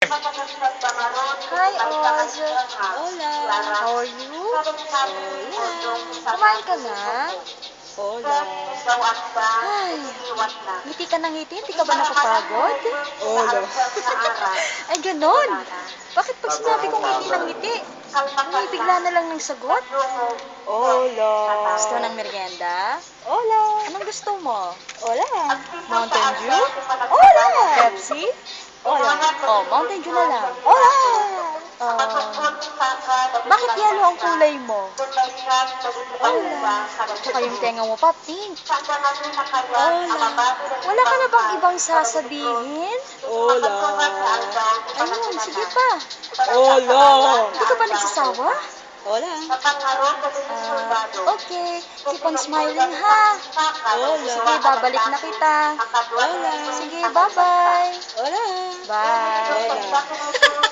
Hi, Oz. Hola. How are you? Hola. Kumain ka na? Hola. Ay, ngiti ka ng ngiti, hindi ka ba napapagod? Hola. Ay, ganon. Bakit pag sinabi kong ngiti ng ngiti, bigla na lang ng sagot? Hola. Gusto ng merienda? Hola. Anong gusto mo? Hola. Mountain Dew? Hola. Pepsi? Hola. Oh, Mountain Dew na lang. Hola. Bakit yellow ang kulay mo? Hola. Tsaka yung tenga mo pa, pink. Hola. Wala ka na bang ibang sasabihin? Hola. Ayun, sige pa. Hola. Hindi ka ba nagsasawa? Hola. Okay. Keep on smiling, ha? Hola. Sige, babalik na kita. Hola. Sige, bye-bye. Hola. Bye. Hola.